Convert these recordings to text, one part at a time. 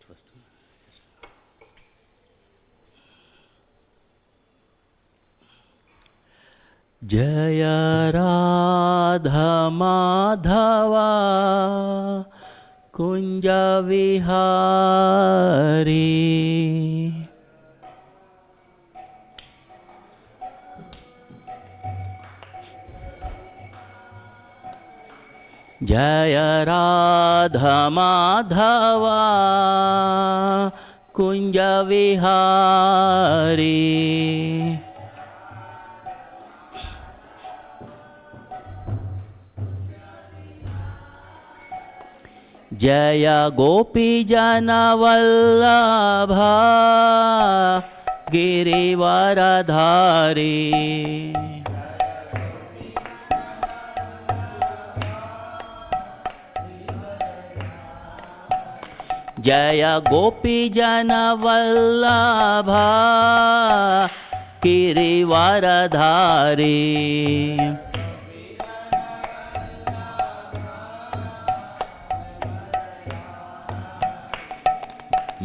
first. Jaya Radha Madhava Kunja Vihari. Jaya Radha Madhava Kunja Vihari. Jaya Gopi Jana Vallabha Girivaradhari. Jaya Gopi Jana Vallabha Girivaradhari.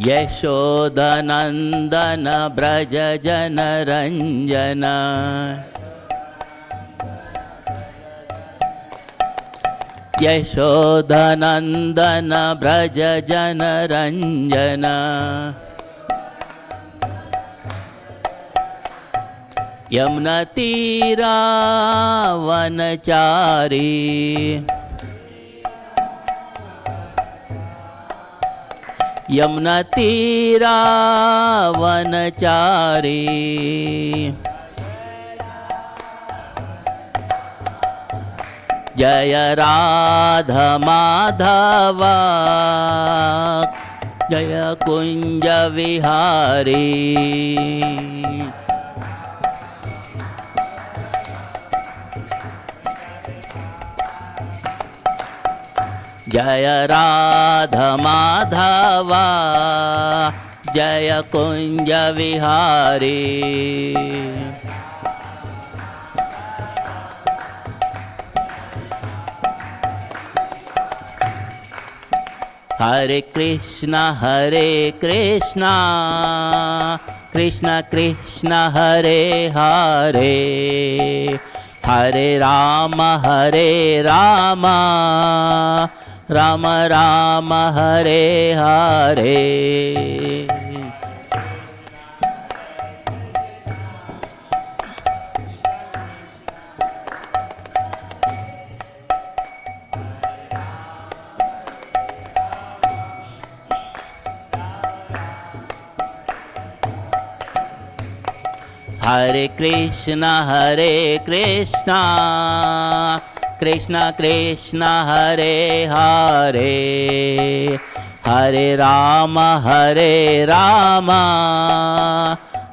Yashodanandana Braja Jana Ranjana. Yashodanandana Braja Jana Ranjana. Yamuna Tira Vanachari. Yamuna Tira Vanachari. Jaya Radha Madhava Jaya Kunja Vihari. Jaya Radha Madhava Jaya Kunja Vihari. Hare Krishna Krishna Krishna Hare Hare. Hare Rama Rama Rama Hare Hare. Hare Krishna Krishna Krishna Hare Hare. Hare Rama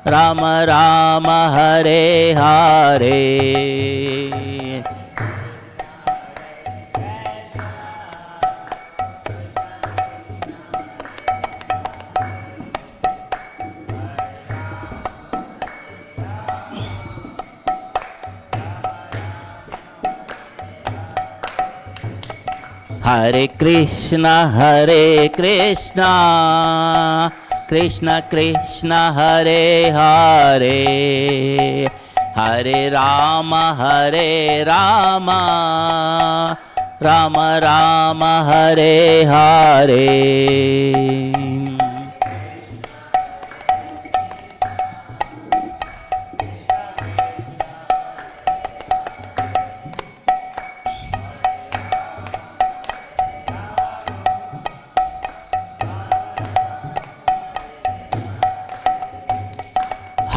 Rama Rama Hare Hare. Hare Krishna Krishna Krishna Hare Hare. Hare Rama Rama Rama Hare Hare.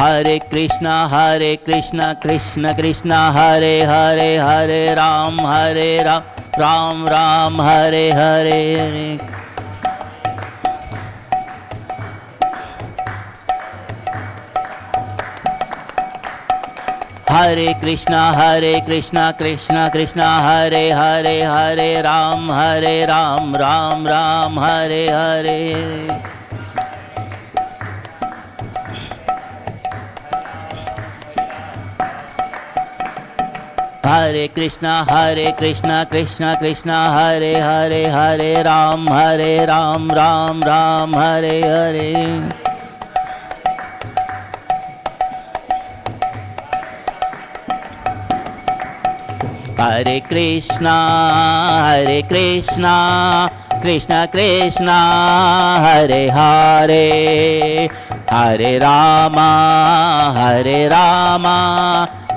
Hare Krishna Krishna Krishna Hare Hare. Hare Ram Ram Ram Hare Hare. Hare Krishna Krishna Krishna Hare Hare. Hare Ram Ram Ram Hare Hare. Hare Krishna Krishna Krishna Hare Hare Hare Ram Ram Ram Hare Hare. Hare Krishna Krishna Krishna Hare Hare Hare Rama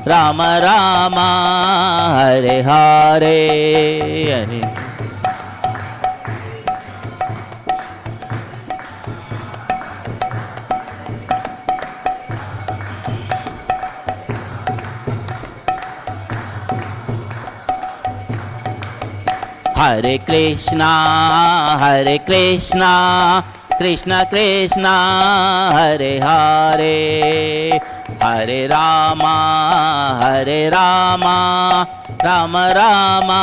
Rama Rama Hare Hare. Hare Krishna Krishna Krishna Hare Hare Hare Rama Rama Rama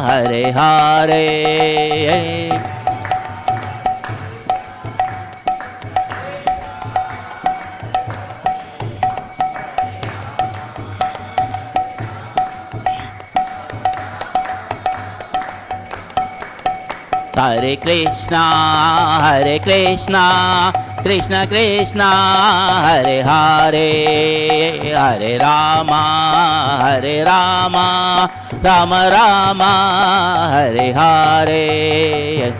Hare Hare. Hare Krishna Krishna Krishna Hare Hare Hare Rama Rama Rama Hare Hare.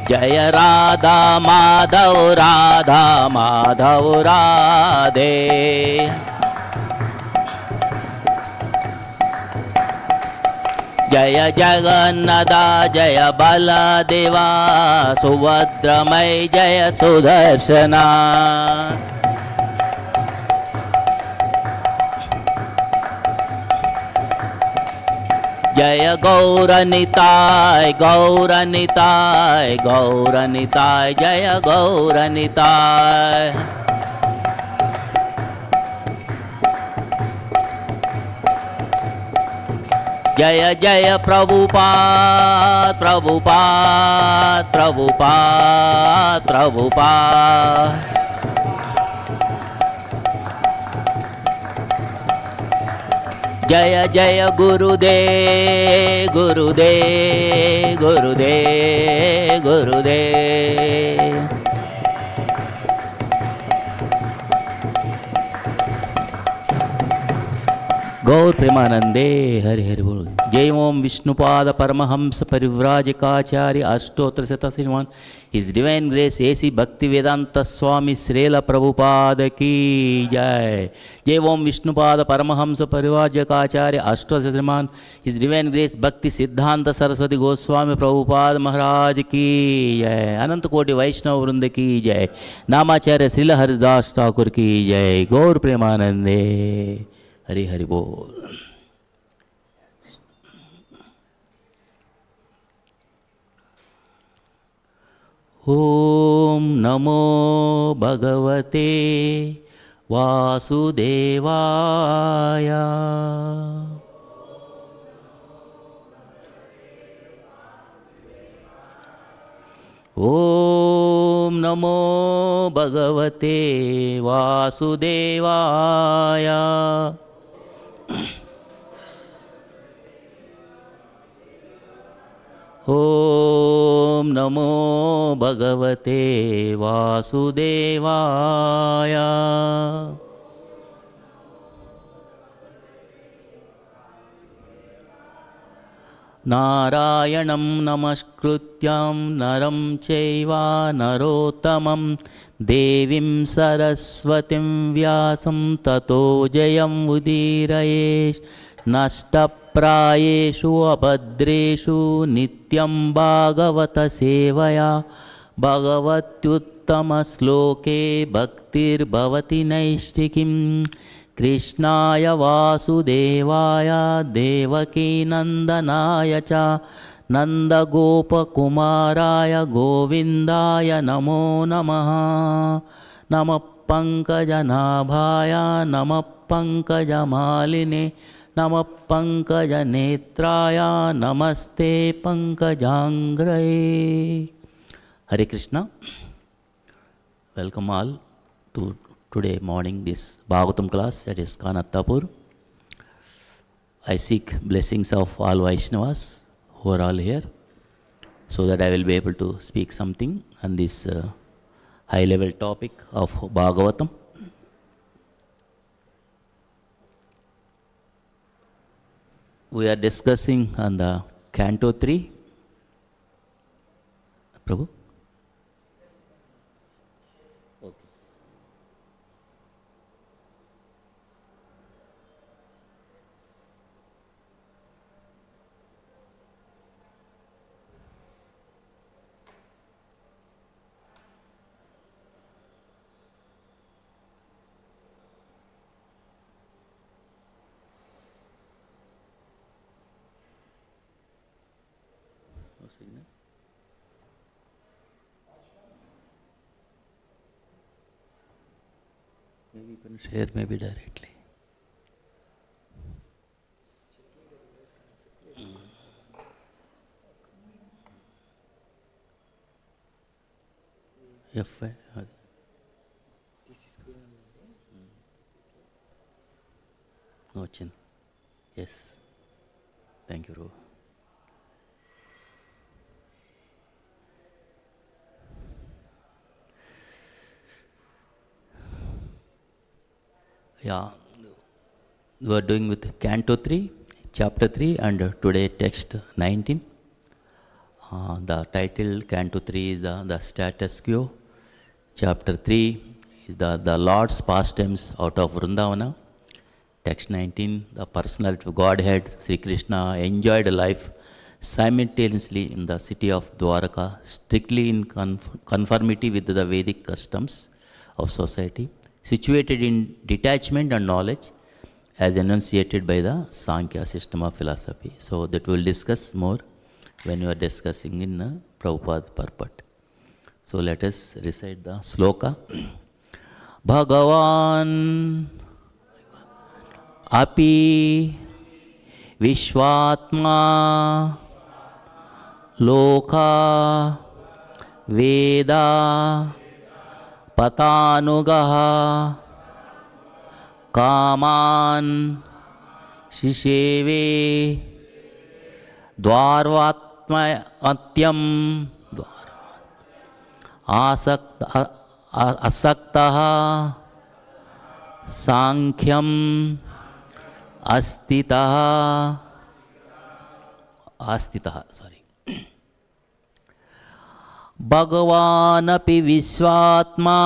Jaya Radha Madhav Radhe. Jaya Jagannatha Jaya Baladeva Subhadramai Jaya Sudarshana. Jaya Gauranitai Jaya Gauranitai. Jaya Jaya Prabhupada. Jaya Jaya Gurudev. Gaur Premanande Hari Hari Bol. Jai Om Vishnupada Paramahamsa Parivrajikacharya Ashtotra Sata Sriman. His Divine Grace A.C. Bhaktivedanta Swami Srila Prabhupada Ki Jai. Jai Om Vishnupada Paramahamsa Parivrajikacharya Ashtotra Sriman. His Divine Grace Bhakti Siddhanta Saraswati Goswami Prabhupada Maharaj Ki Jai. Ananta Koti Vaishnava Vrinda Ki Jai. Namacharya Srila Haridas Thakur Ki Jai. Gaur Premanande Hari Hari Bol. Om Namo Bhagavate Vasudevaya. Om Namo Bhagavate Vasudevaya. Om Namo Bhagavate Vasudevaya. Narayanam namaskrutyam naram chaiva narottamam devim saraswatim vyasam tato jayam udirayesh. Nashtaprayeshu abhadreshu nityam bhagavata sevaya bhagavatyuttama sloke bhaktir bhavati naishtikim. Krishnaya Vasudevaya Devaki Nandanaya cha Nanda Gopa Kumaraya Govindaya Namo Namaha. Namah Pankajanaabhaya Namah Pankajamalini Namah Pankajanetraya Namaste Pankajangraye. Hare Krishna. Welcome all to today morning this Bhagavatam class at Iskanattapur. I seek blessings of all Vaishnavas who are all here, so that I will be able to speak something on this high level topic of Bhagavatam. We are discussing on the Canto 3. Prabhu? Okay. Maybe you can share maybe directly. No chin. Yes. Thank you, Prabhu. Yeah, we are doing with Canto 3, Chapter 3, and today text 19. The title Canto 3 is the status quo. Chapter 3 is the Lord's pastimes out of Vrindavana. Text 19, the personality of Godhead, Sri Krishna, enjoyed life simultaneously in the city of Dwaraka, strictly in conformity with the Vedic customs of society, situated in detachment and knowledge as enunciated by the Sankhya system of philosophy. So that we will discuss more when we are discussing in Prabhupada's purport. So let us recite the sloka. Bhagavan api vishvatma loka veda patanugaha kaman shisheve dvarvatmatyam asaktaha sankyam astitaha Bhagavanapi Visvatma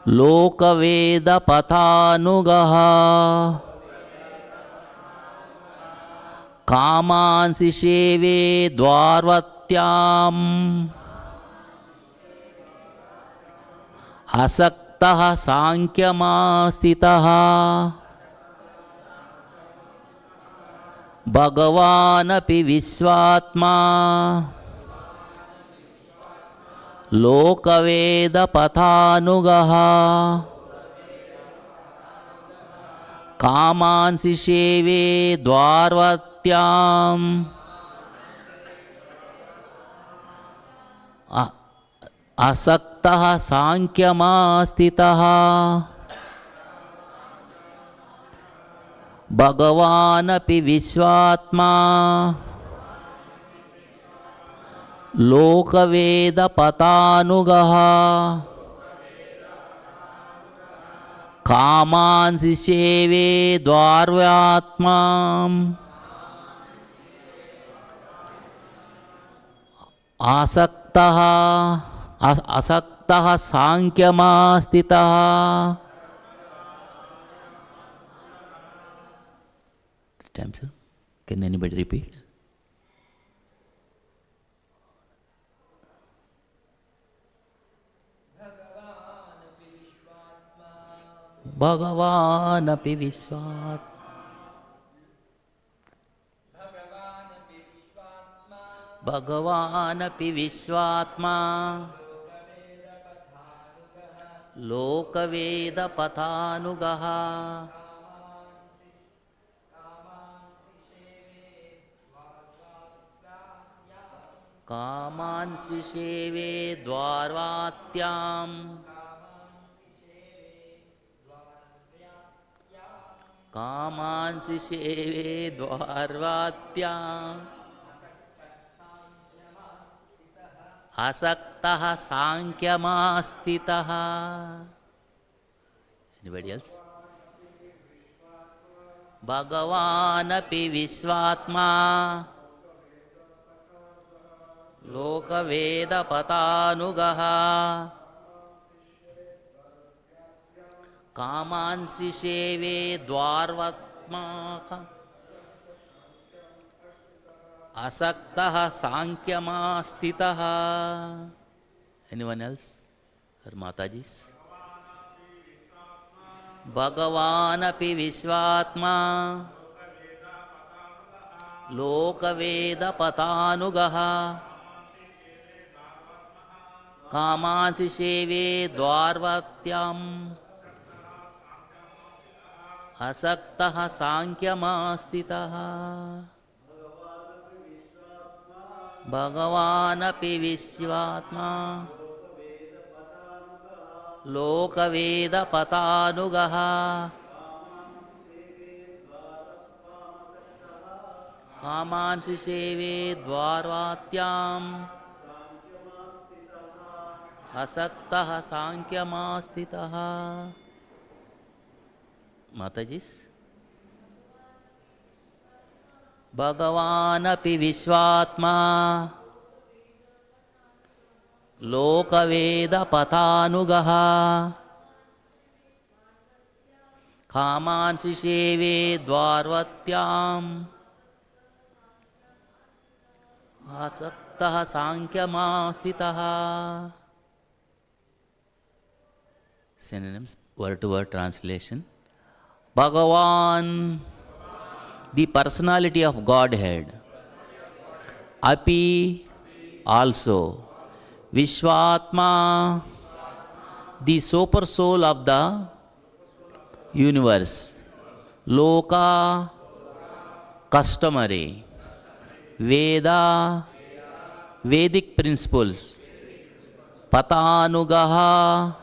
Lokaveda Pathanugaha Kamansi Sheve Dvarvatyam Asaktaha Sankyamastitaha Bhagavanapi Visvatma Lokaveda Pathanugaha Kamansi Sheve Dvarvatyam Asaktaha Sankyamastitaha Bhagavanapi Visvatma Lokaveda Pathanugaha Kamansi Sheve Dvarvatmam Asaktaha Sankyamastitaha. Can anybody repeat? Bhagavanapi Visvatma Bhagavanapi Visvatma लोकवेदपथानुगः कामांसि सेवे द्वारवात्याम् कामांसि सेवे द्वारवात्याम् असक्तः सांख्यमास्थितः. Anybody else? भगवानपि विश्वात्मा लोकवेदपथानुगः कामांसि सेवे द्वारवत्माक असक्तः सांख्यमास्थितः. Anyone else? Or Mataji's? भगवानपि विश्वात्मा लोकवेदपथानुगः कामांसि सेवे द्वारवत्याम् असक्तः सांख्यमास्थितः. भगवानपि विश्वात्मा लोकवेदपथानुगः कामांसि सेवे द्वारवात्याम् असक्तः सांख्यमास्थितः. माताजी's? भगवानपि विश्वात्मा लोकवेदपथानुगः कामांसि सेवे द्वारवत्याम् असक्तः सांख्यमास्थितः. Synonyms, word to word translation. Bhagavan, the personality of Godhead. Api, also. Vishwatma, the super soul of the universe. Loka, customary. Veda, Vedic principles. Patanugaha,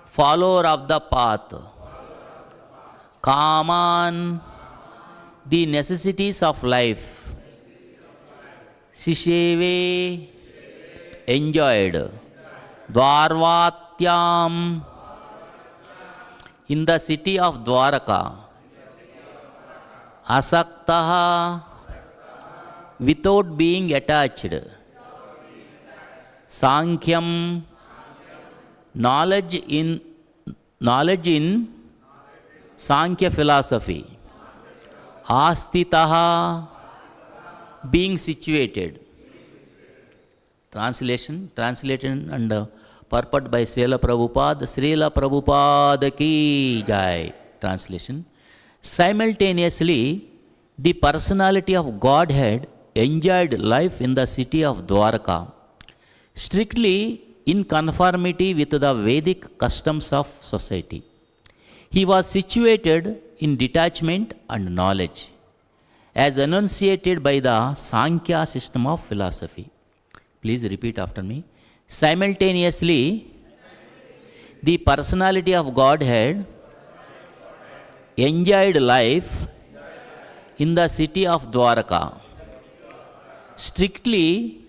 follower of the path. Kaman, the necessities of life. Sisheve, enjoyed. Dvarvatyam, in the city of Dwaraka. Asaktaha, without being attached. Sankyam, knowledge in Sankhya philosophy. Astitaha, being situated. Translation and purport by Srila Prabhupada. Srila Prabhupada ki jai. Translation. Simultaneously, the personality of Godhead enjoyed life in the city of Dwaraka, strictly in conformity with the Vedic customs of society. He was situated in detachment and knowledge, as enunciated by the Sankhya system of philosophy. Please repeat after me. Simultaneously, the personality of Godhead enjoyed life in the city of Dwaraka, strictly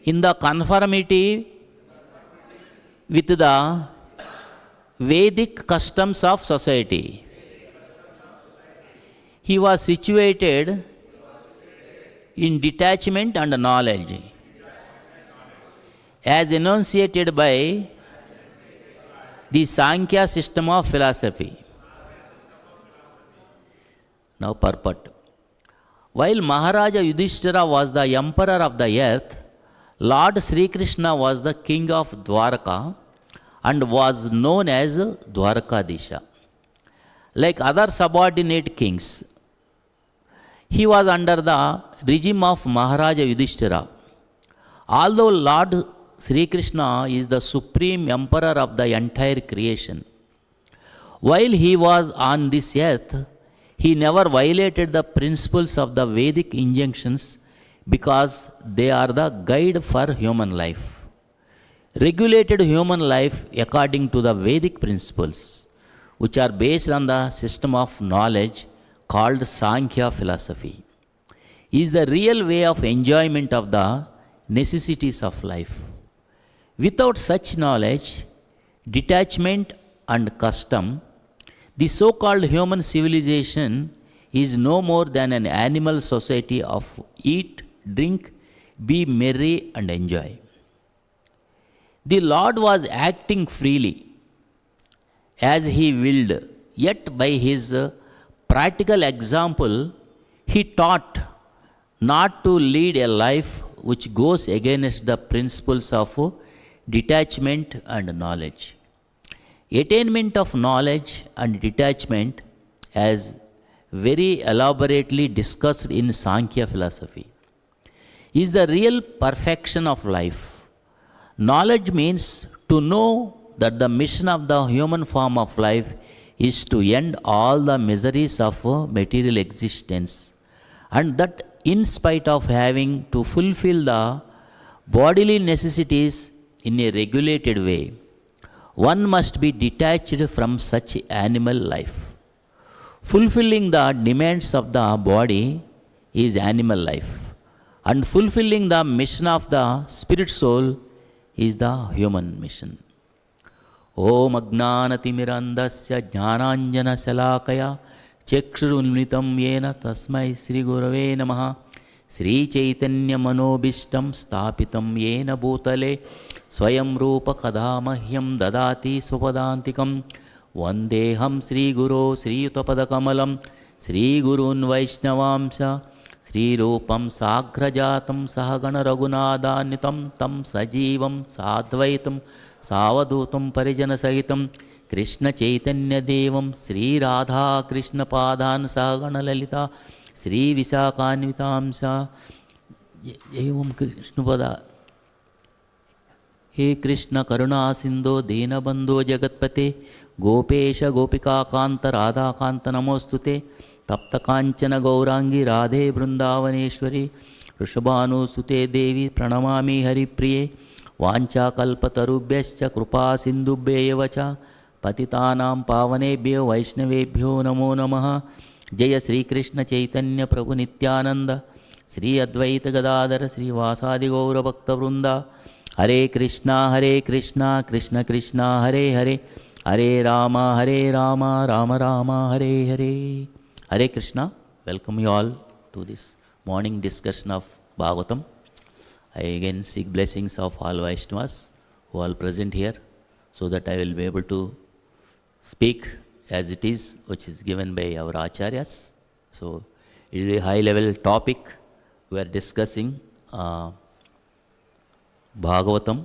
in the conformity with the Vedic customs of society. He was situated in detachment and knowledge, as enunciated by the Sankhya system of philosophy. Now purport. While Maharaja Yudhishthira was the emperor of the earth, Lord Sri Krishna was the king of Dwaraka and was known as Dwarakadisha. Like other subordinate kings, he was under the regime of Maharaja Yudhishthira. Although Lord Sri Krishna is the supreme emperor of the entire creation. While he was on this earth, he never violated the principles of the Vedic injunctions because they are the guide for human life. Regulated human life according to the Vedic principles, which are based on the system of knowledge called Sankhya philosophy, is the real way of enjoyment of the necessities of life. Without such knowledge, detachment and custom, the so-called human civilization is no more than an animal society of eat, drink, be merry and enjoy. The Lord was acting freely as he willed, yet by his practical example, he taught not to lead a life which goes against the principles of detachment and knowledge. Attainment of knowledge and detachment, as very elaborately discussed in Sankhya philosophy, is the real perfection of life. Knowledge means to know that the mission of the human form of life is to end all the miseries of material existence, and that in spite of having to fulfill the bodily necessities in a regulated way, one must be detached from such animal life. Fulfilling the demands of the body is animal life, and fulfilling the mission of the spirit soul is the human mission. Om Ajnanatimirandasya Jnananjana Salakaya Chakshurunmitam Yena Tasmai Sri Gurave Namaha Sri Chaitanya Manobishtam Stapitam Yena Bhutale Swayam Rupa Kadamahyam Dadati Supadantikam Vandeham Sri Guru Sri Utapadakamalam Sri Gurun Vaishnavamsa Sri Rupam Sagrajatam Sahagana Raghunadanitam Tam Sajivam Sadvaitam Savadutam Parijana Sahitam Krishna Chaitanya Devam Sri Radha Krishna Padhan Sahagana Lalita Sri Visakanvitamsa Evam Krishna Pada He Krishna Karuna Sindho Dina Bandho Jagatpate Gopesha Gopika Kanta Radha Kanta Namostute Tapta Kanchana Gaurangi Radhe Vrindavaneshwari Rishabhanu Sute Devi Pranamami Hari Priye Vancha Kalpatarubhyascha Krupa Sindubhyevacha Patitanam Pavanebhyo Vaishnavebhyo Namo Namaha Jaya Sri Krishna Chaitanya Prabhu Nityananda Sri Advaita Gadadhara Sri Vasadi Gaura Bhakta Vrinda Hare Krishna Krishna Krishna Hare Hare Hare Rama Rama Rama Hare Hare. Hare Krishna. Welcome you all to this morning discussion of Bhagavatam. I again seek blessings of all Vaishnavas who are present here, so that I will be able to speak as it is, which is given by our Acharyas. So it is a high level topic. We are discussing Bhagavatam,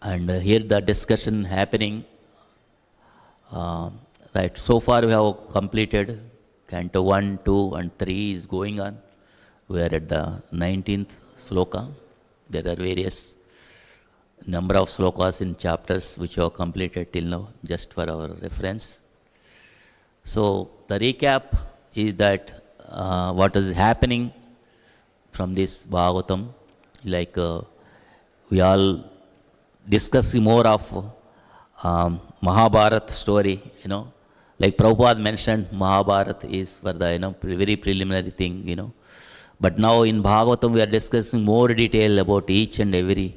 and here the discussion happening. Right, so far we have completed Canto 1, 2 and 3 is going on. We are at the 19th sloka. There are various number of slokas in chapters which we have completed till now, just for our reference. So the recap is that what is happening from this Bhagavatam, like we all discussing more of Mahabharata story, like Prabhupada mentioned, Mahabharata is for the very preliminary thing, But now in Bhagavatam we are discussing more detail about each and every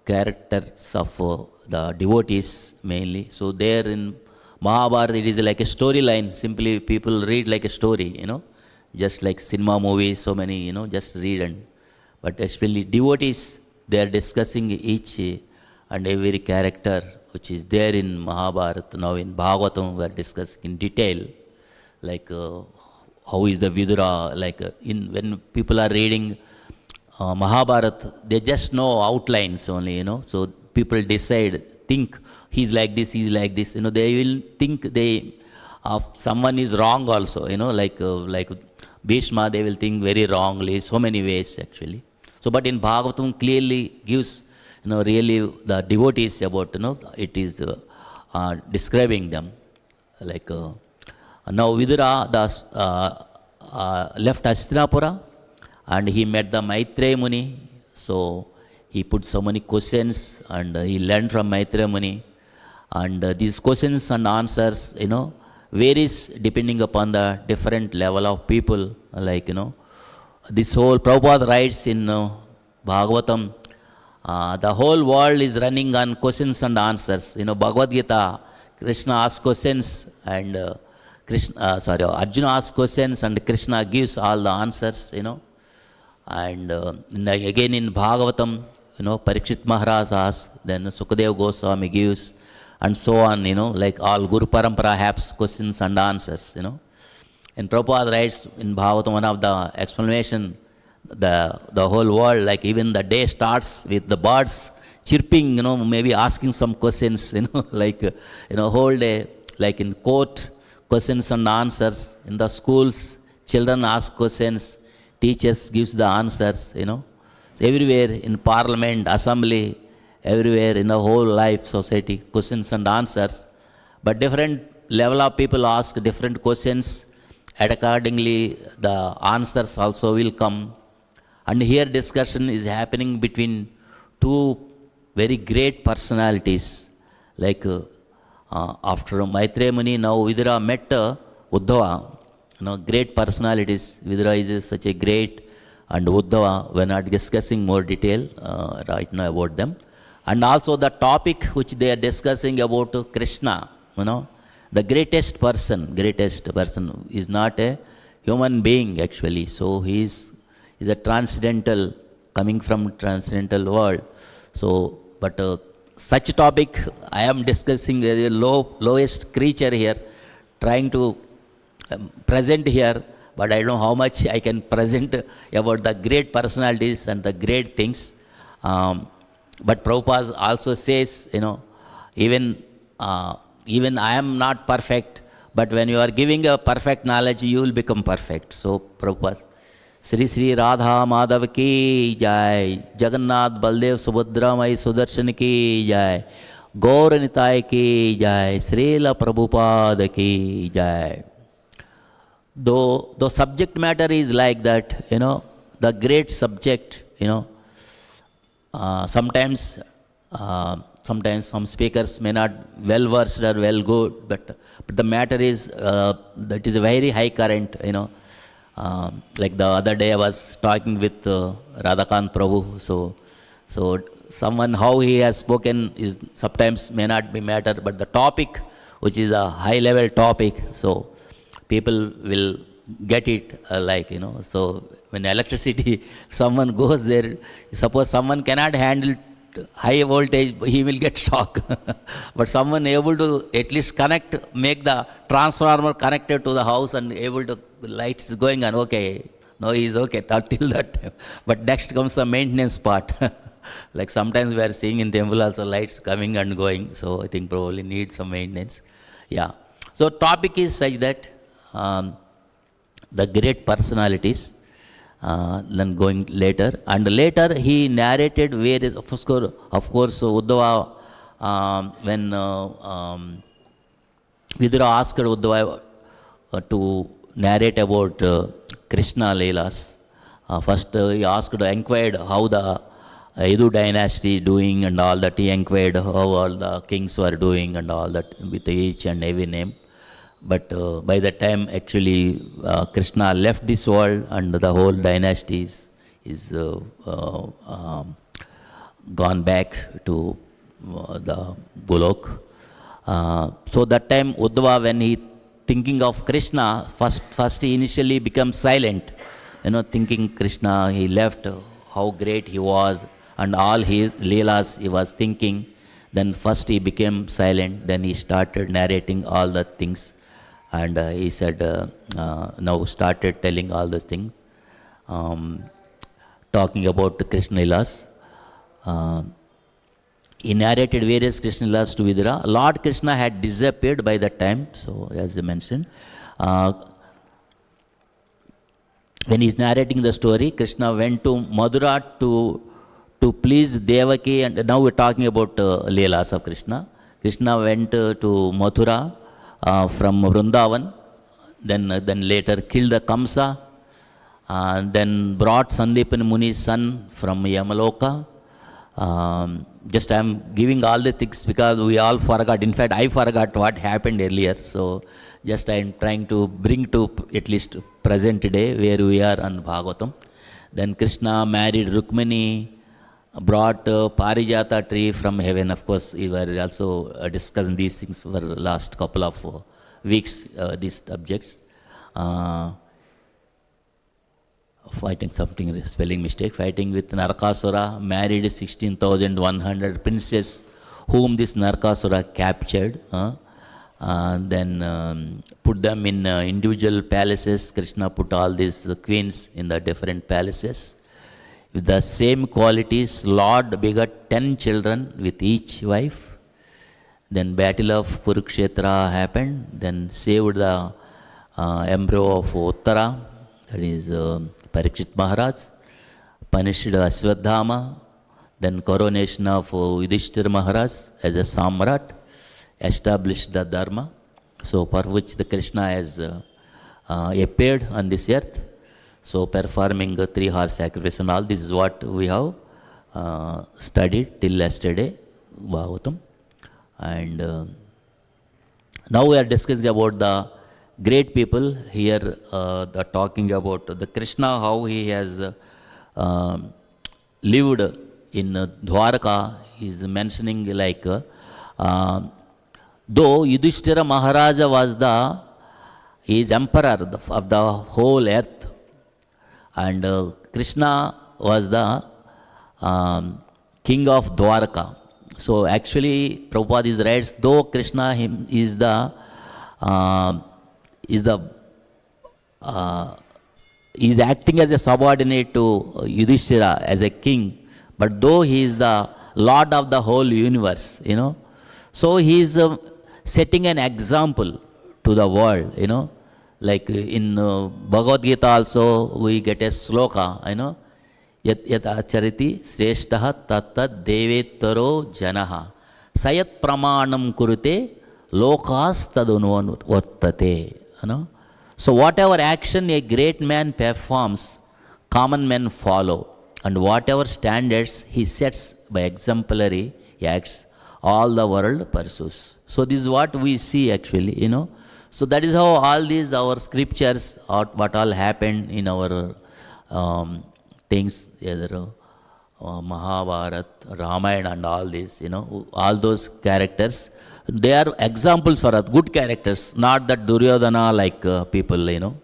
characters of the devotees mainly. So there in Mahabharata it is like a storyline. Simply people read like a story, just like cinema movies, so many, just read but especially devotees, they are discussing each and every character which is there in Mahabharata. Now in Bhagavatam we are discussing in detail, like how is the Vidura, like when people are reading Mahabharata, they just know outlines only, So people think he's like this, They will think someone is wrong also, like Bhishma, they will think very wrongly, so many ways actually. So but in Bhagavatam clearly gives really the devotees about, it is describing them. Like now Vidura left Hastinapura and he met the Maitreya Muni. So he put so many questions and he learned from Maitreya Muni. And these questions and answers, varies depending upon the different level of people. Like, this whole Prabhupada writes in Bhagavatam, the whole world is running on questions and answers. Bhagavad Gita, Krishna asks questions and Arjuna asks questions and Krishna gives all the answers, And again in Bhagavatam, Pariksit Maharaj asks, then Sukadeva Goswami gives, and so on, like all Guru Parampara has questions and answers, And Prabhupada writes in Bhagavatam, one of the explanation, the whole world, like even the day starts with the birds chirping, maybe asking some questions, like, whole day, like in court, questions and answers. In the schools, children ask questions, teachers gives the answers, So everywhere in parliament, assembly, everywhere in the whole life, society, questions and answers. But different level of people ask different questions, and accordingly the answers also will come. And here discussion is happening between two very great personalities. Like after Maitreya Muni, now Vidura met Uddhava, great personalities. Vidura is such a great, and Uddhava, we're not discussing more detail right now about them. And also the topic which they are discussing about Krishna, the greatest person is not a human being actually. So he is a transcendental, coming from transcendental world. So, but such topic I am discussing the lowest creature here, trying to present here, but I don't know how much I can present about the great personalities and the great things. But Prabhupada also says, even I am not perfect, but when you are giving a perfect knowledge, you will become perfect. So Prabhupada, Sri Radha Madhav ki jai, Jagannath Baldev Subhadra Mai Sudarshan ki jai, Gaur Nitai ki jai, Srila Prabhupada ki jai. Though the subject matter is like that, the great subject, sometimes some speakers may not well versed or well good, but the matter is that is a very high current, like the other day I was talking with Radhakant Prabhu, so someone how he has spoken is sometimes may not be matter, but the topic which is a high level topic, so people will get it so when electricity, someone goes there, suppose someone cannot handle high voltage, he will get shock. But someone able to at least connect, make the transformer connected to the house and able to, lights is going on, okay, no, he is okay, not till that time. But next comes the maintenance part. Like sometimes we are seeing in temple also lights coming and going, so I think probably need some maintenance. Yeah. So topic is such that the great personalities, then going later, and later he narrated various, of course, Uddhava, when Vidura asked Uddhava to narrate about Krishna Leelas, first he inquired how the Yadu dynasty is doing and all that. He inquired how all the kings were doing and all that with each and every name. But by the time actually Krishna left this world and the whole dynasty is gone back to the Golok. So that time Uddhava, when he thinking of Krishna, first he initially becomes silent. Thinking Krishna, he left, how great he was, and all his Leelas he was thinking. Then first he became silent, then he started narrating all the things. And he said, now started telling all those things, talking about the Krishna Leelas. He narrated various Krishna Leelas to Vidura. Lord Krishna had disappeared by that time, so as I mentioned. When he is narrating the story, Krishna went to Madura to to please Devaki, and now we're talking about Leelas of Krishna. Krishna went to Mathura from Vrindavan, then later killed the Kamsa, then brought Sandipan Muni's son from Yamaloka. Just I am giving all the things because we all forgot. In fact, I forgot what happened earlier. So just I am trying to bring to at least present day where we are on Bhagavatam. Then Krishna married Rukmini, brought Parijata tree from heaven. Of course, we were also discussing these things for the last couple of weeks, these subjects. Fighting something, spelling mistake, fighting with Narakasura, married 16,100 princes whom this Narakasura captured. Then put them in individual palaces. Krishna put all these queens in the different palaces. With the same qualities, Lord begot 10 children with each wife. Then battle of Kurukshetra happened. Then saved the emperor of Uttara, that is Pariksit Maharaj. Punished Aswadhama. Then coronation of Yudhishthira Maharaj as a Samrat. Established the Dharma. So for which the Krishna has appeared on this earth. So performing 3-horse sacrifice and all, this is what we have studied till yesterday, Bhagavatam. And now we are discussing about the great people here, the talking about the Krishna, how he has lived in Dwaraka. He is mentioning like, though Yudhishthira Maharaja was he is emperor of the whole earth, and Krishna was the king of Dwaraka. So actually, Prabhupada is writes, though Krishna is acting as a subordinate to Yudhishthira as a king, but though he is the Lord of the whole universe, so he is setting an example to the world, like in Bhagavad Gita also we get a sloka, yat achariti sreshtaha tattat devettaro janaha sayat pramanam kurute lokas tadunu vartate. So whatever action a great man performs, common men follow, and whatever standards he sets by exemplary acts, all the world pursues. So this is what we see actually, So that is how all these our scriptures, or what all happened in our things, either Mahabharata, Ramayana and all this, all those characters, they are examples for us, good characters, not that Duryodhana like people,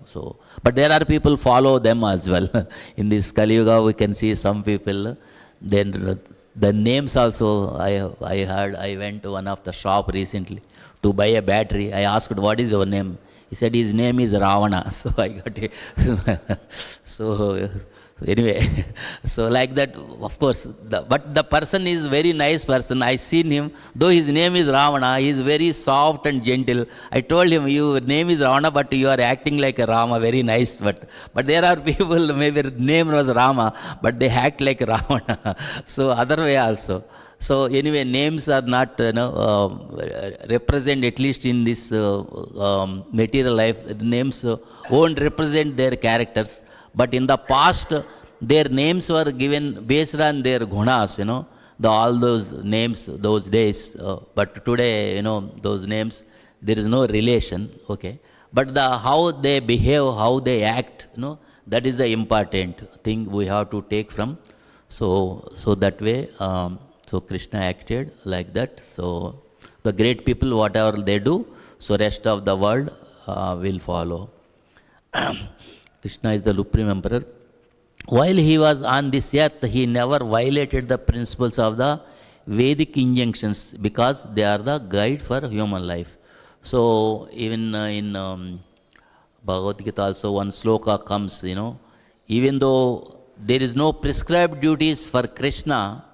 So, but there are people follow them as well. In this Kali Yuga, we can see some people. Then the names also, I heard, I went to one of the shop recently to buy a battery. I asked, what is your name? He said his name is Ravana. So I got it. So anyway, so like that, of course, but the person is very nice person. I seen him, though his name is Ravana, he is very soft and gentle. I told him, your name is Ravana, but you are acting like a Rama, very nice. But there are people, maybe their name was Rama, but they act like Ravana. So other way also. So anyway, names are not, represent, at least in this material life, the names won't represent their characters. But in the past, their names were given based on their gunas, all those names, those days. But today, those names, there is no relation, okay. But how they behave, how they act, that is the important thing we have to take from. So that way, so Krishna acted like that. So the great people, whatever they do, so rest of the world will follow. Krishna is the Supreme Emperor. While he was on this earth, he never violated the principles of the Vedic injunctions because they are the guide for human life. So even in Bhagavad Gita also one sloka comes, even though there is no prescribed duties for Krishna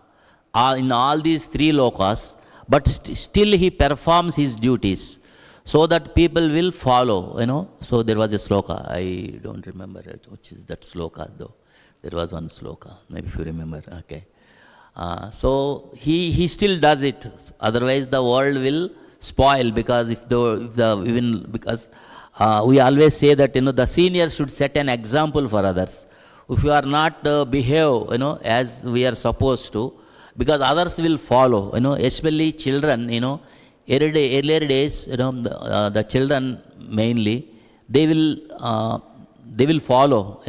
in all these 3 lokas, but still he performs his duties, so that people will follow, So there was a sloka, I don't remember which is that sloka though. There was one sloka, maybe if you remember, okay. So he still does it. Otherwise, the world will spoil, because if the even because we always say that the seniors should set an example for others. If you are not behave as we are supposed to, because others will follow. Especially children. Earlier days, the children mainly they will follow.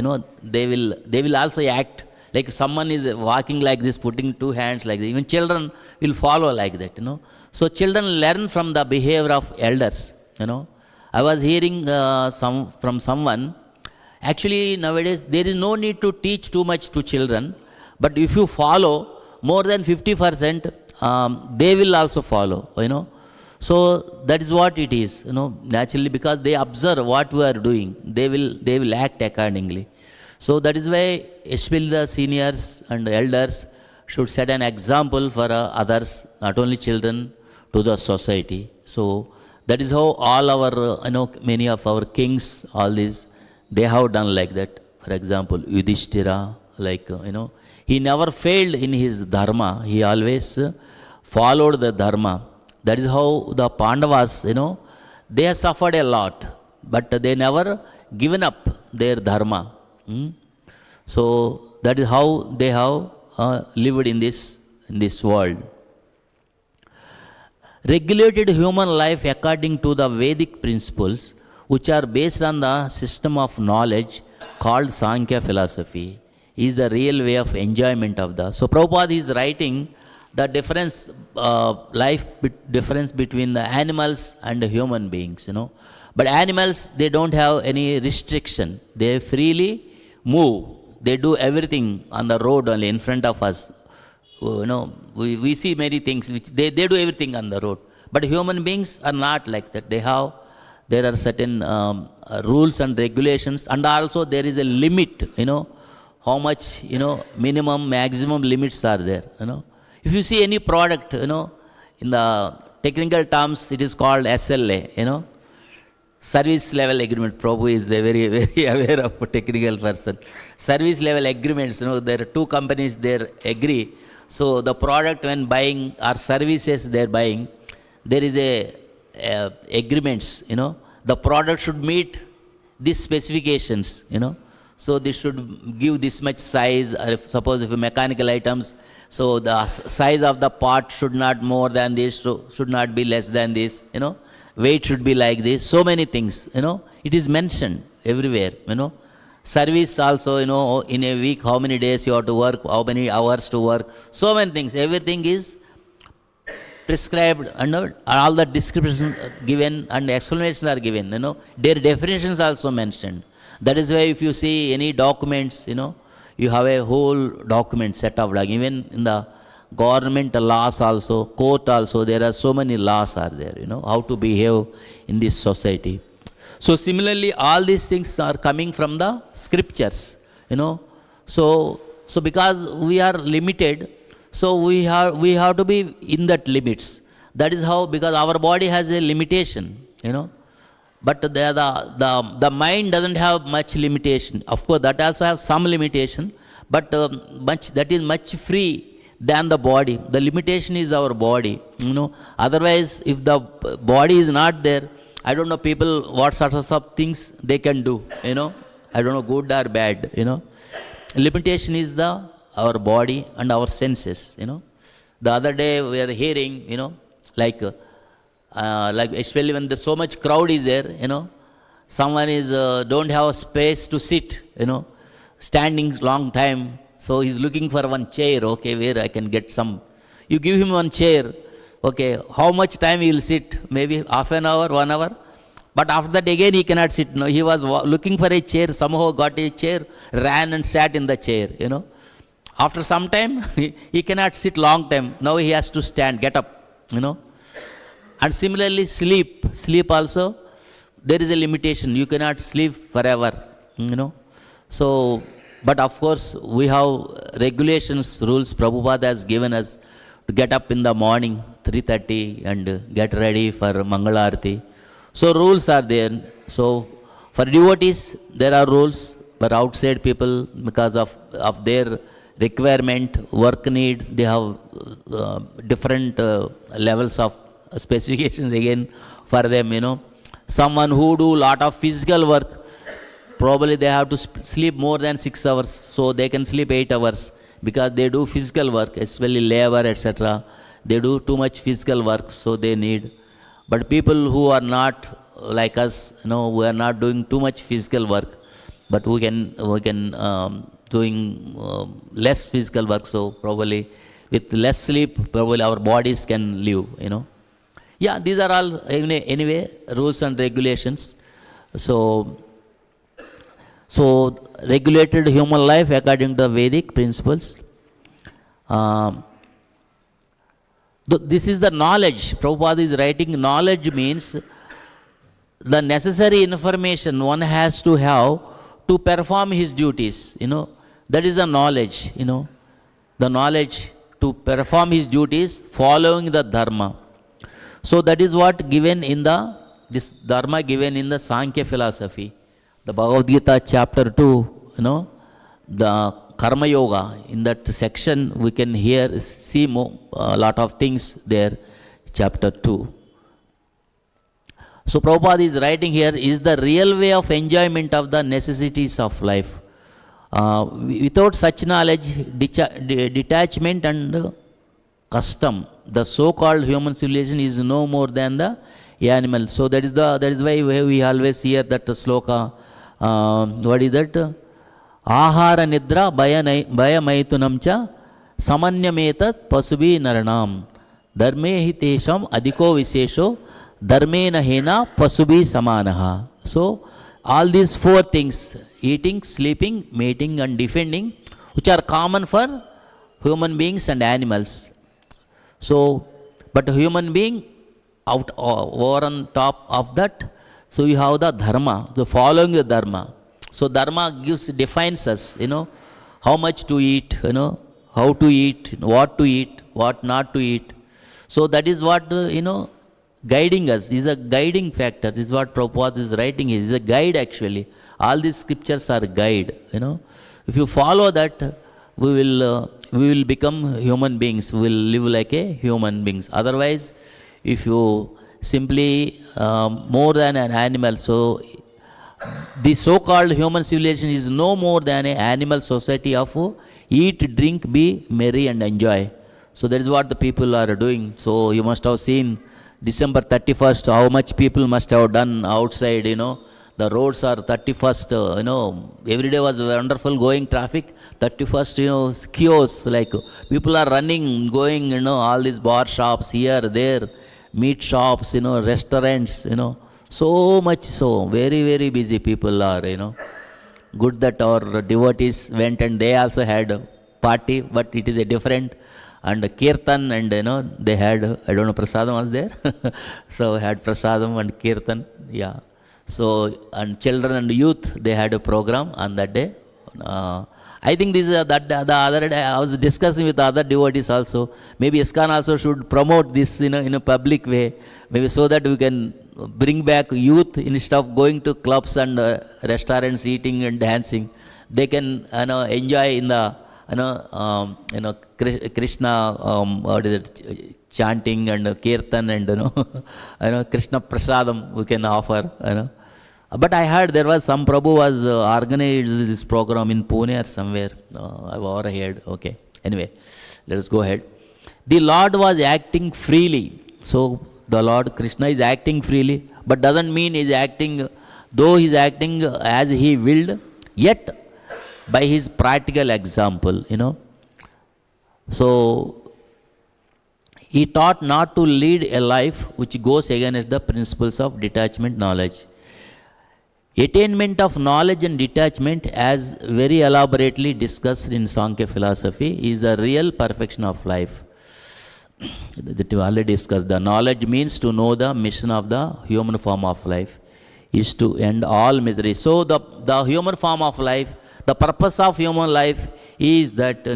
They will also act. Like someone is walking like this, putting two hands like this. Even children will follow like that, So children learn from the behavior of elders, I was hearing from someone, actually nowadays there is no need to teach too much to children, but if you follow, more than 50%, they will also follow, So that is what it is, naturally, because they observe what we are doing, they will act accordingly. So that is why especially the seniors and elders should set an example for others, not only children, to the society. So that is how all our, many of our kings, all these, they have done like that. For example, Yudhishthira, like, he never failed in his dharma. He always followed the dharma. That is how the Pandavas, they have suffered a lot, but they never given up their dharma. So that is how they have lived in this world. Regulated human life according to the Vedic principles, which are based on the system of knowledge called Sankhya philosophy, is the real way of enjoyment of the. So Prabhupada is writing the difference, difference between the animals and the human beings, But animals, they don't have any restriction. They freely move. They do everything on the road only in front of us. We see many things which they do everything on the road. But human beings are not like that. There are certain rules and regulations, and also there is a limit, how much, minimum, maximum limits are there, If you see any product, in the technical terms, it is called SLA, Service level agreement. Prabhu is a very, very aware of a technical person. Service level agreements, there are two companies there agree. So the product when buying or services they're buying, there is a agreements, the product should meet these specifications, So this should give this much size. Or suppose if mechanical items, so the size of the part should not more than this, so should not be less than this, Weight should be like this. So many things, It is mentioned everywhere, Service also, in a week, how many days you have to work, how many hours to work. So many things. Everything is prescribed, and all the descriptions given and explanations are given, Their definitions also mentioned. That is why if you see any documents, you have a whole document set of documents. Even in the government laws also, court also, there are so many laws are there, how to behave in this society. So similarly, all these things are coming from the scriptures, So because we are limited, so we have to be in that limits. That is how, because our body has a limitation, But the mind doesn't have much limitation. Of course, that also has some limitation, but that is much free than the body. The limitation is our body, Otherwise, if the body is not there, I don't know people what sorts of things they can do, I don't know, good or bad, Limitation is our body and our senses, The other day we are hearing, like especially when there's so much crowd is there, someone is don't have space to sit, standing long time. So he's looking for one chair, okay, where I can get some. You give him one chair, okay, how much time he will sit? Maybe half an hour, 1 hour. But after that again he cannot sit. No, he was looking for a chair, somehow got a chair, ran and sat in the chair, After some time, he cannot sit long time. Now he has to stand, get up, And similarly, sleep also, there is a limitation. You cannot sleep forever, So, but of course, we have regulations, rules Prabhupada has given us to get up in the morning, 3:30, and get ready for Mangalarti. So rules are there. So for devotees, there are rules, but outside people, because of their requirement, work need, they have different levels of specifications again for them, Someone who do lot of physical work, probably they have to sleep more than 6 hours, so they can sleep 8 hours because they do physical work, especially labor, etc. They do too much physical work, so they need. But people who are not like us, we are not doing too much physical work, but we can doing less physical work, so probably with less sleep, probably our bodies can live, Yeah, these are all anyway rules and regulations. So regulated human life according to Vedic principles. This is the knowledge. Prabhupada is writing, knowledge means the necessary information one has to have to perform his duties, That is the knowledge, The knowledge to perform his duties following the dharma. So that is what given in this dharma given in the Sankhya philosophy. The Bhagavad Gita chapter 2, the Karma Yoga, in that section we can see a lot of things there, chapter 2. So Prabhupada is writing here, is the real way of enjoyment of the necessities of life. Without such knowledge, detachment and custom, the so-called human civilization is no more than the animal. So that is why we always hear that sloka. What is that? Ahara nidra baya maitunamcha samanyametat pasubhi naranam dharme hi tesham adhiko visesho dharme nahena pasubhi samanaha. So all these 4 things, eating, sleeping, mating and defending, which are common for human beings and animals. So, but human being over on top of that, so you have the dharma, the following the dharma. So dharma defines us, how much to eat, how to eat, what not to eat. So that is what, guiding us, is a guiding factor. This is what Prabhupada is writing here. Is a guide actually. All these scriptures are guide, If you follow that, we will become human beings. We will live like a human beings. Otherwise, if you simply more than an animal, so the so-called human civilization is no more than an animal society of eat, drink, be merry and enjoy. So that is what the people are doing. So you must have seen December 31st, how much people must have done outside, The roads are 31st, every day was wonderful going traffic. 31st, kiosks, like people are running, going, all these bar shops here, there, meat shops, restaurants, so much so, very, very busy people are, Good that our devotees went and they also had a party, but it is a different, and kirtan, and they had, I don't know, prasadam was there. So had prasadam and kirtan, yeah. So, and children and youth, they had a program on that day. I think this is the other day I was discussing with other devotees also. Maybe ISKCON also should promote this in a public way, maybe so that we can bring back youth instead of going to clubs and restaurants, eating and dancing. They can enjoy in the Krishna, what is it, chanting and kirtan and Krishna prasadam we can offer. But I heard there was some Prabhu was organized this program in Pune or somewhere. I've overheard. Okay. Anyway, let us go ahead. The Lord was acting freely. So the Lord Krishna is acting freely, but doesn't mean he is acting, though he is acting as he willed, yet by his practical example, So he taught not to lead a life which goes against the principles of detachment knowledge. Attainment of knowledge and detachment, as very elaborately discussed in Sankhya philosophy, is the real perfection of life. That we already discussed. The knowledge means to know the mission of the human form of life is to end all misery. So the human form of life, the purpose of human life is that,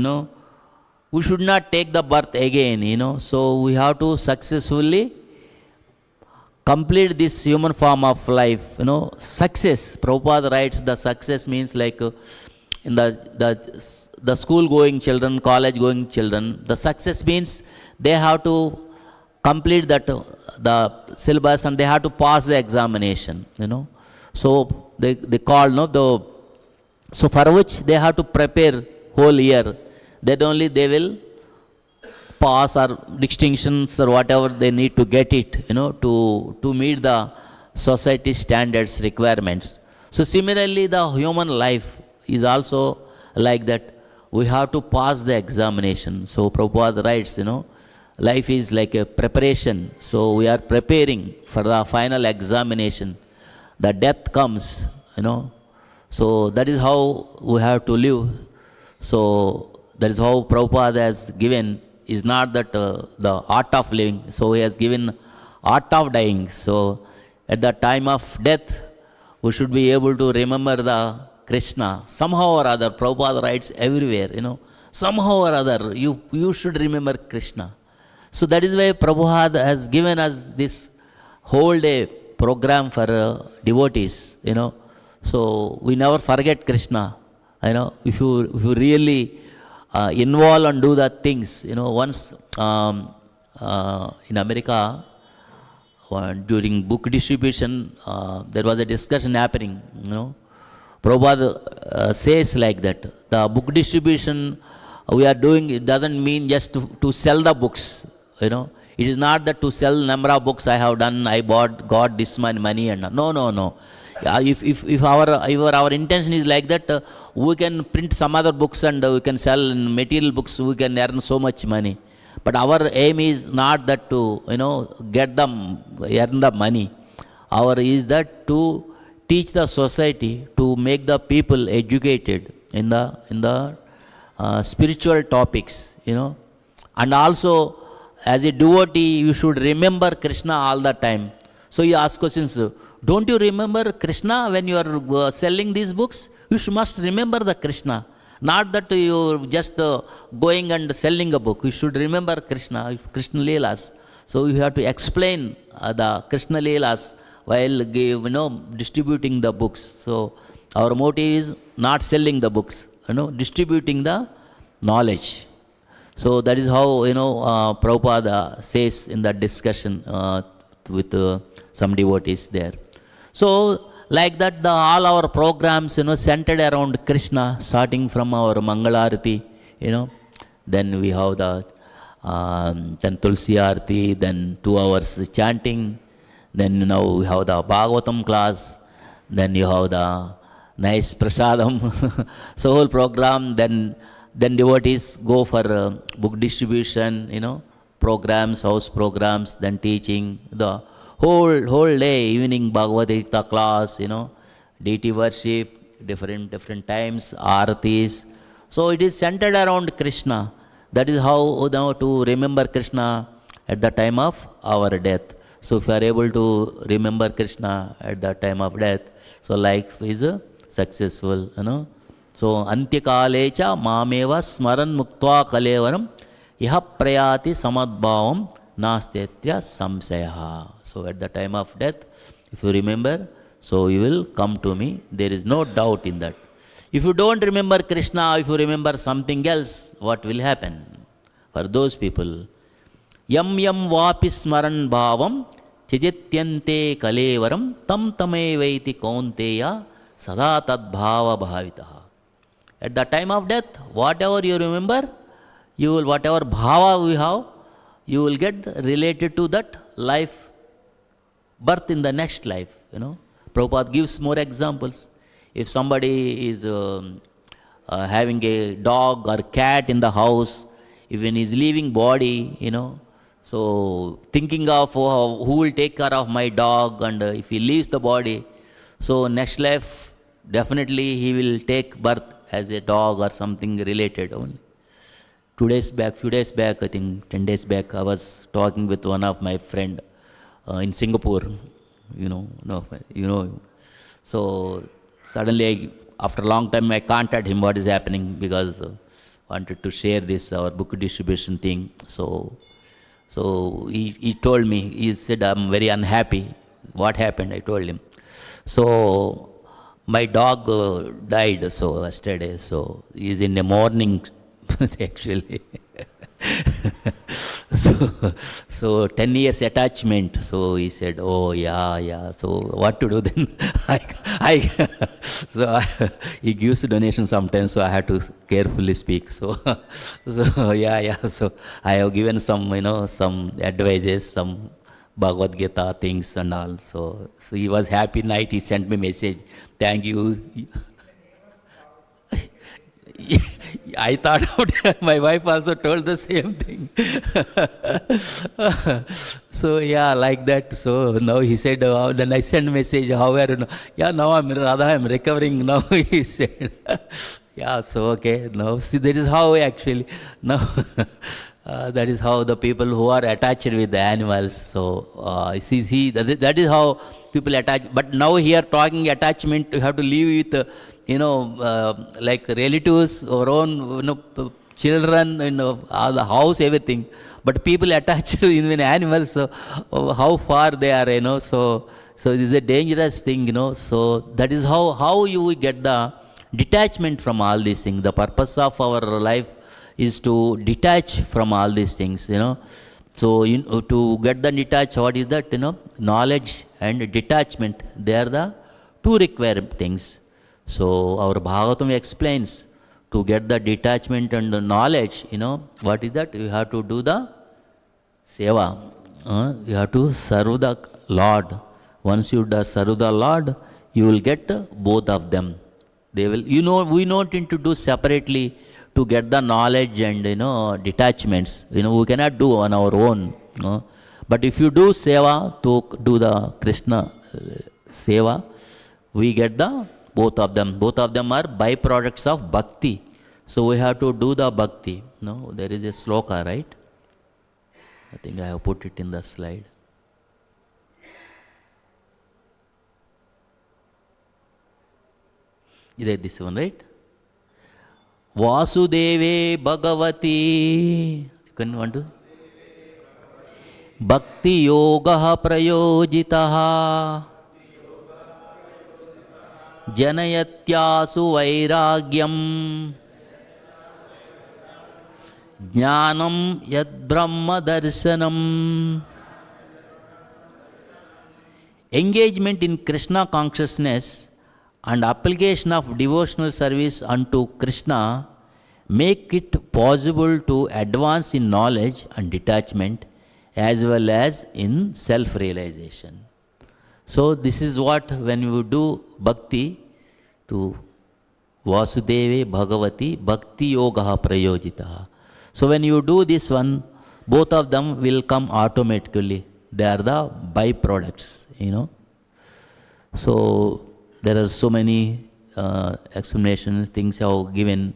we should not take the birth again, So we have to successfully complete this human form of life, Success. Prabhupada writes the success means like in the school-going children, college-going children, the success means they have to complete that the syllabus and they have to pass the examination, So they call, so for which they have to prepare whole year. That only they will pass or distinctions or whatever they need to get it, to meet the society standards requirements. So similarly, the human life is also like that. We have to pass the examination. So Prabhupada writes, life is like a preparation. So we are preparing for the final examination. The death comes, So that is how we have to live. So that is how Prabhupada has given, is not that the art of living. So he has given art of dying. So at the time of death, we should be able to remember the Krishna. Somehow or other, Prabhupada writes everywhere, somehow or other, you should remember Krishna. So that is why Prabhupada has given us this whole day program for devotees, So we never forget Krishna, if you really involve and do the things, Once in America, during book distribution, there was a discussion happening, Prabhupada says like that, the book distribution we are doing, it doesn't mean just to sell the books, It is not that to sell number of books I have done, I got this much money and no. If our intention is like that, we can print some other books and we can sell material books, we can earn so much money. But our aim is not that to, earn the money. Our is that to teach the society, to make the people educated in the spiritual topics, And also, as a devotee, you should remember Krishna all the time. So you ask questions, don't you remember Krishna when you are selling these books? You must remember the Krishna. Not that you just going and selling a book. You should remember Krishna Leelas. So you have to explain the Krishna Leelas while distributing the books. So our motive is not selling the books, distributing the knowledge. So that is how, Prabhupada says in that discussion with some devotees there. So like that, all our programs, centered around Krishna, starting from our Mangalarati, Then we have the then Tulsi Arati, then 2 hours chanting. Then we have the Bhagavatam class. Then you have the nice prasadam. So whole program. Then devotees go for book distribution, programs, house programs, then teaching. The whole day, evening Bhagavad Gita class, deity worship, different times, aratis. So it is centered around Krishna. That is how to remember Krishna at the time of our death. So if you are able to remember Krishna at the time of death, so life is successful, So antyakalecha mameva smaran muktva kalevaram iha prayati samadbhavam nastetya samsayaha. So at the time of death, if you remember, so you will come to me. There is no doubt in that. If you don't remember Krishna, if you remember something else, what will happen? For those people, yam vapi smaran bhavam chijityante kalevaram tam tamevaiti kaunteya sada tad bhava bhavitaha. At the time of death, whatever you remember, you will, whatever bhava we have, you will get related to that life, birth in the next life, Prabhupada gives more examples. If somebody is having a dog or cat in the house, even is leaving body, so thinking of who will take care of my dog, and if he leaves the body, so next life, definitely he will take birth as a dog or something related only. Few days back, I think 10 days back, I was talking with one of my friend in Singapore, So suddenly, after a long time, I contacted him what is happening, because wanted to share this, our book distribution thing. So he told me, he said, I'm very unhappy. What happened? I told him. So My dog died so yesterday, so he's in the morning actually. so 10 years attachment. So he said, oh yeah. So what to do then? He gives donation sometimes, so I have to carefully speak. So yeah. So I have given some advices, some Bhagavad Gita things and all. So he was happy night. He sent me message. Thank you. I thought out, my wife also told the same thing. So yeah, like that. So now he said, then I sent message, how are you? Yeah, now I'm Radha, I'm recovering now, he said. Yeah, so okay, now see, that is how actually, now that is how the people who are attached with the animals. So see, that is how people attach. But now here talking attachment, you have to live with like relatives or own, children, the house, everything. But people attached to even animals, so how far they are, so this is a dangerous thing, So that is how you get the detachment from all these things. The purpose of our life is to detach from all these things, So to get the detach, what is that? Knowledge and detachment. They are the two required things. So our Bhagavatam explains, to get the detachment and the knowledge, what is that? You have to do the seva. You have to serve the Lord. Once you serve the Lord, you will get both of them. They will, we not need to do separately to get the knowledge and, detachments. We cannot do on our own. But if you do seva, to do the Krishna seva, we get the both of them. Both of them are byproducts of bhakti. So we have to do the bhakti. No, there is a sloka, right? I think I have put it in the slide. Is this one, right? Vasudeve Bhagavati. Can you want to? Bhakti yoga prayojitaha. Janayatyasu vairagyam jnanam yad brahma darshanam. Engagement in Krishna consciousness and application of devotional service unto Krishna make it possible to advance in knowledge and detachment as well as in self-realization. So this is what, when you do bhakti to Vasudeve Bhagavati, Bhakti Yoga Prayojitaha. So when you do this one, both of them will come automatically. They are the byproducts, So there are so many explanations, things I have given.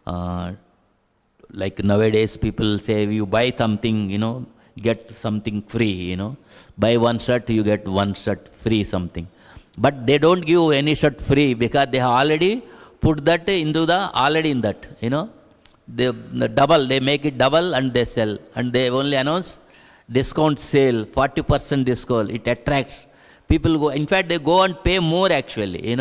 Like nowadays people say, you buy something, get something free, Buy one shirt, you get one shirt free something. But they don't give any shirt free because they have already put that into already in that, the double, they make it double and they sell. And they only announce discount sale, 40% discount. It attracts. People go, in fact, they go and pay more actually,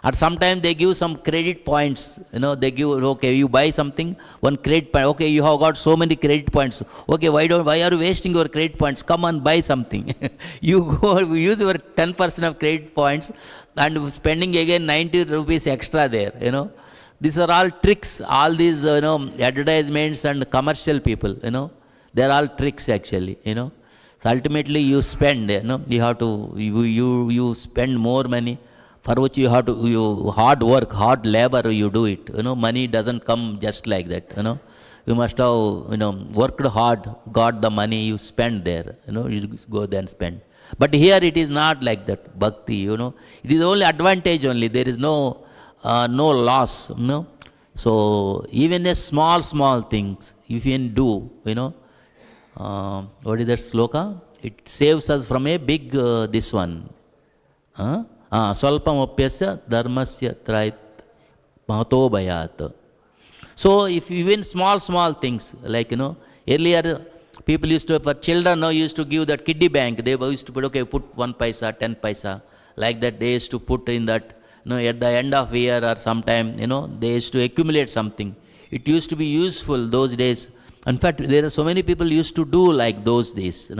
Or sometimes they give some credit points, they give, okay, you buy something, one credit point, okay, you have got so many credit points. Okay, why are you wasting your credit points? Come and buy something. You go, use your 10% of credit points and spending again 90 rupees extra there, These are all tricks, all these, advertisements and commercial people, They are all tricks actually, So ultimately you spend, you have to, you spend more money. For which you have to, hard work, hard labor, you do it. Money doesn't come just like that. You must have, worked hard, got the money, you spend there. You go there and spend. But here it is not like that. Bhakti, It is only advantage only. There is no loss. So even a small things, if you can do, what is that sloka? It saves us from a big, this one. Swalpamapyasya dharmasya trayit mahato bhayat. So if even small things, like, earlier people used to, for children, used to give that kiddie bank. They used to put, okay, put 1 paisa, 10 paisa, like that they used to put in that at the end of year or sometime, they used to accumulate something. It used to be useful those days. In fact, there are so many people used to do like those days,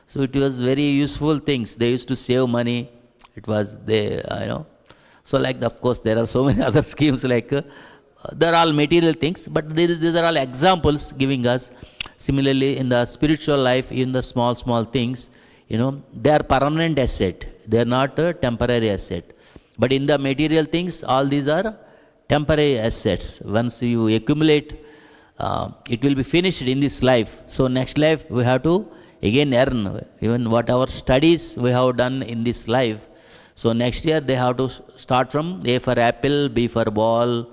So it was very useful things. They used to save money. It was So of course, there are so many other schemes they're all material things, but these are all examples giving us. Similarly, in the spiritual life, in the small things, they are permanent asset. They are not a temporary asset. But in the material things, all these are temporary assets. Once you accumulate, it will be finished in this life. So next life, we have to again earn. Even whatever studies we have done in this life, so next year they have to start from A for apple, B for ball,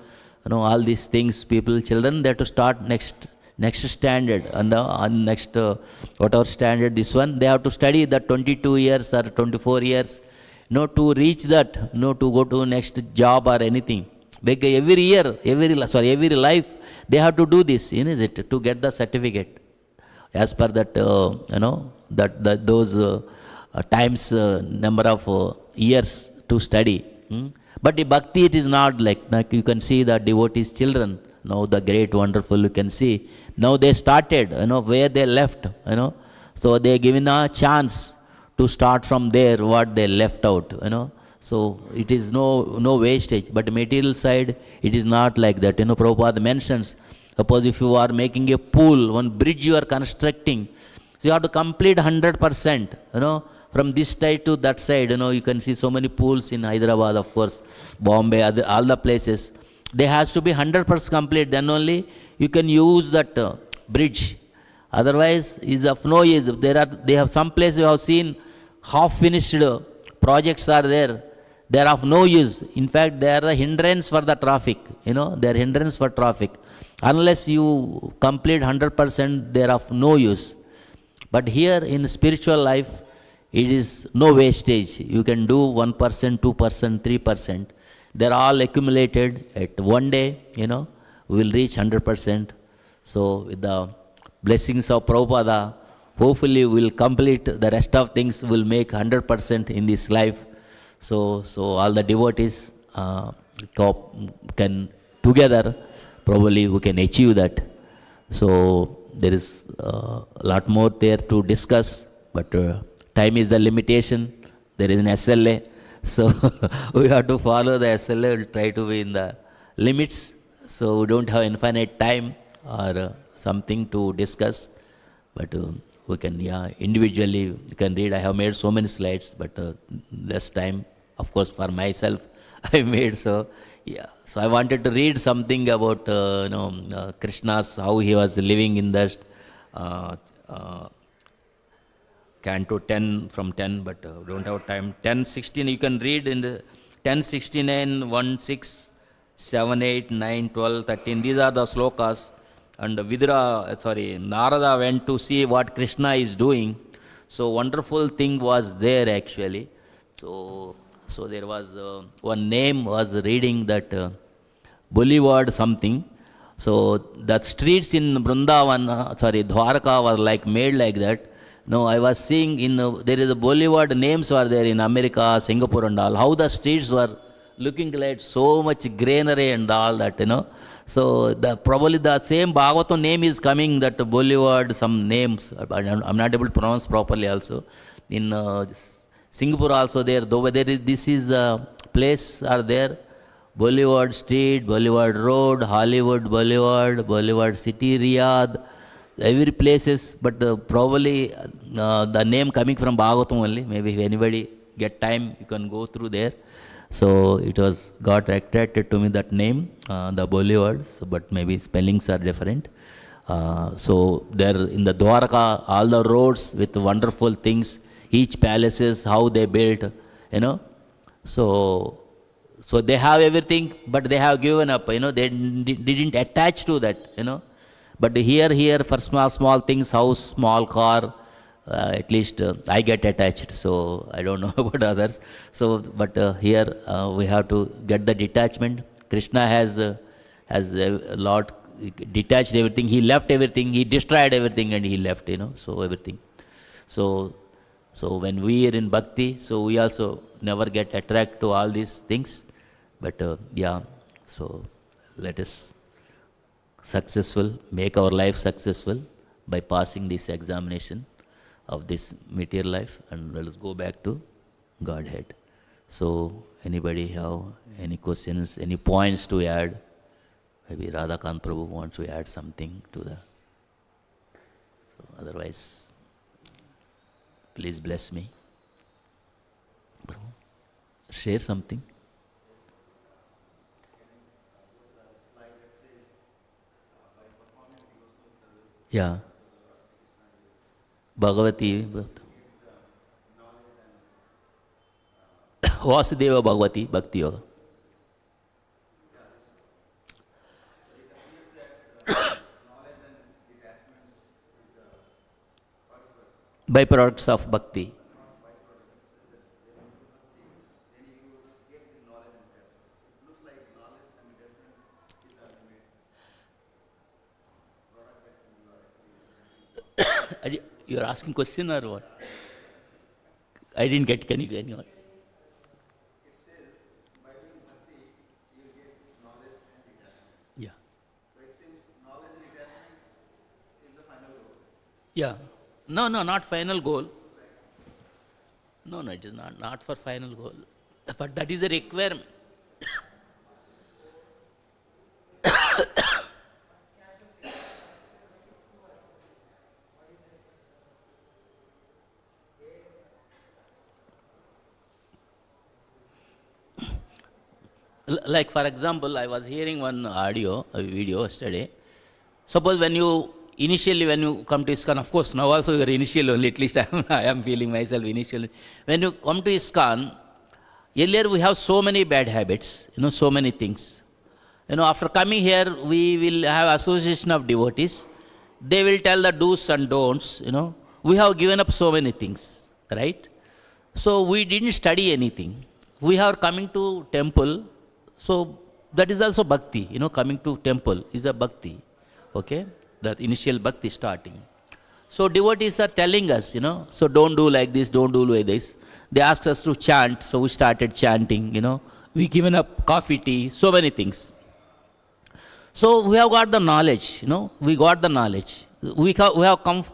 all these things, children, they have to start next standard, on next whatever standard, this one, they have to study that 22 years or 24 years, to reach that, to go to next job or anything. Every year, every life, they have to do this, is it, to get the certificate, as per that, those times, number of years to study. But in bhakti, it is not like you can see the devotees' children, the great, wonderful, you can see. Now they started, where they left, So they are given a chance to start from there, what they left out, So it is no wastage. But material side, it is not like that. Prabhupada mentions, suppose if you are making a pool, one bridge you are constructing, so you have to complete 100%, from this side to that side, you can see so many pools in Hyderabad, of course, Bombay, all the places. They has to be 100% complete, then only you can use that bridge. Otherwise, is of no use. They have some places you have seen half-finished projects are there. They are of no use. In fact, they are a hindrance for the traffic. They are hindrance for traffic. Unless you complete 100%, they are of no use. But here in spiritual life, it is no wastage. You can do 1%, 2%, 3%. They're all accumulated at one day, we will reach 100%. So with the blessings of Prabhupada, hopefully we will complete the rest of things, will make 100% in this life. So all the devotees can together, probably we can achieve that. So there is a lot more there to discuss, but time is the limitation. There is an SLA. So we have to follow the SLA. We'll try to be in the limits. So we don't have infinite time or something to discuss. But we can, individually, you can read. I have made so many slides, but less time. Of course, for myself, I made so. So I wanted to read something about, Krishna's, how he was living in the Canto 10 from 10, but don't have time. 10:16, you can read in the 10:69, 1, 6, 7, 8, 9, 12, 13. These are the slokas. And Narada went to see what Krishna is doing. So wonderful thing was there actually. So there was one name was reading that Boulevard something. So the streets in Dwarka were made like that. No, I was seeing there is a Boulevard names were there in America, Singapore and all. How the streets were looking like so much greenery and all that, So probably the same Bhagavatam name is coming, that Boulevard, some names. I'm not able to pronounce properly also. In Singapore also there, though this is the place are there. Boulevard Street, Boulevard Road, Hollywood Boulevard, Boulevard City, Riyadh, every places, but probably the name coming from Bhagavatam only. Maybe if anybody get time, you can go through there. So it was got attracted to me, that name, the Boulevard, but maybe spellings are different. So there in the Dwarka, all the roads with wonderful things, each palaces, how they built, So they have everything, but they have given up, they didn't attach to that, But here for small things, house, small car, at least I get attached, so I don't know about others. So, but here we have to get the detachment. Krishna has a lot detached everything. He left everything. He destroyed everything and he left. So everything. So when we are in bhakti, so we also never get attracted to all these things. But yeah, so let us make our life successful by passing this examination of this material life, and let us go back to Godhead. So, anybody have any questions, any points to add? Maybe Radhakant Prabhu wants to add something to the. So, otherwise, please bless me. Prabhu, share something. Yeah. Bhagavati. Vyasadeva Bhagavati Bhakti Yoga. Byproducts of bhakti. You are asking question or what? I didn't get. Can you get anyone? Yeah. Yeah. No, not final goal. No, it is not for final goal. But that is a requirement. Like for example, I was hearing one a video yesterday. Suppose when you come to ISKCON, of course now also you are initial only, at least I am feeling myself initial. When you come to ISKCON, earlier we have so many bad habits, so many things. After coming here, we will have association of devotees. They will tell the do's and don'ts, We have given up so many things, right? So we didn't study anything. We are coming to temple, so that is also bhakti, coming to temple is a bhakti, okay? That initial bhakti starting. So devotees are telling us, so don't do like this, don't do like this. They asked us to chant, so we started chanting, We given up coffee, tea, so many things. So we have got the knowledge, we got the knowledge. We have come,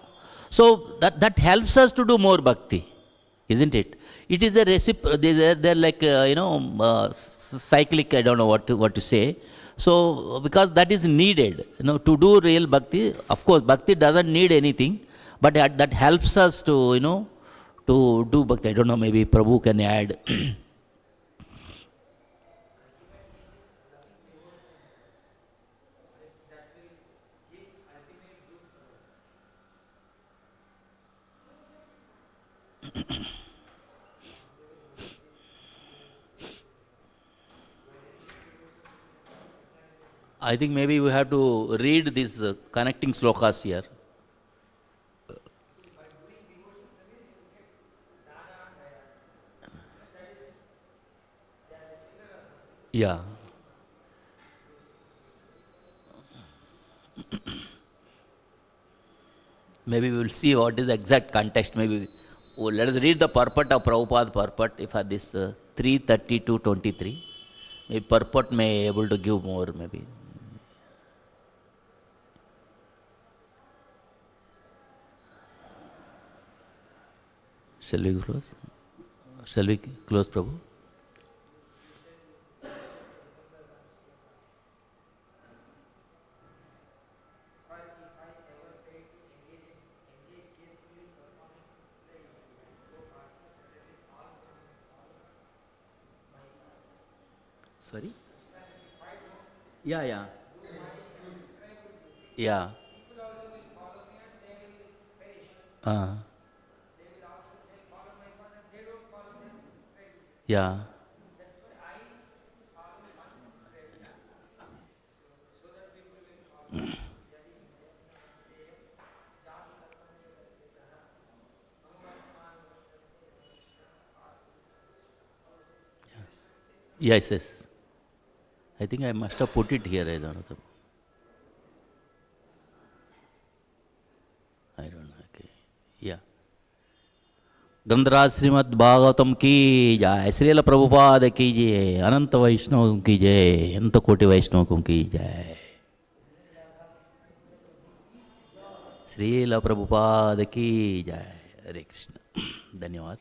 so that helps us to do more bhakti, isn't it? It is a they're like, cyclic, I don't know what to say. So, because that is needed, to do real bhakti. Of course, bhakti doesn't need anything, but that helps us to, to do bhakti. I don't know, maybe Prabhu can add. I think maybe we have to read these connecting slokas here. Yeah. Maybe we will see what is the exact context. Maybe let us read the purport of Prabhupada's purport for this 3:30 to 23. Maybe purport may able to give more, maybe. Shall we close? Shall we close, Prabhu? Sorry? Yeah. Yeah. Yeah. Yes. I think I must have put it here. I don't know. I don't know. Okay. Yeah. ग्रंथराज Shrimad Bhagavatam की जय, श्रील प्रभुपाद की जय, अनंत वैष्णव की जय, अनंत कोटि वैष्णव की जय, श्रील प्रभुपाद की जय। हरे कृष्ण। धन्यवाद।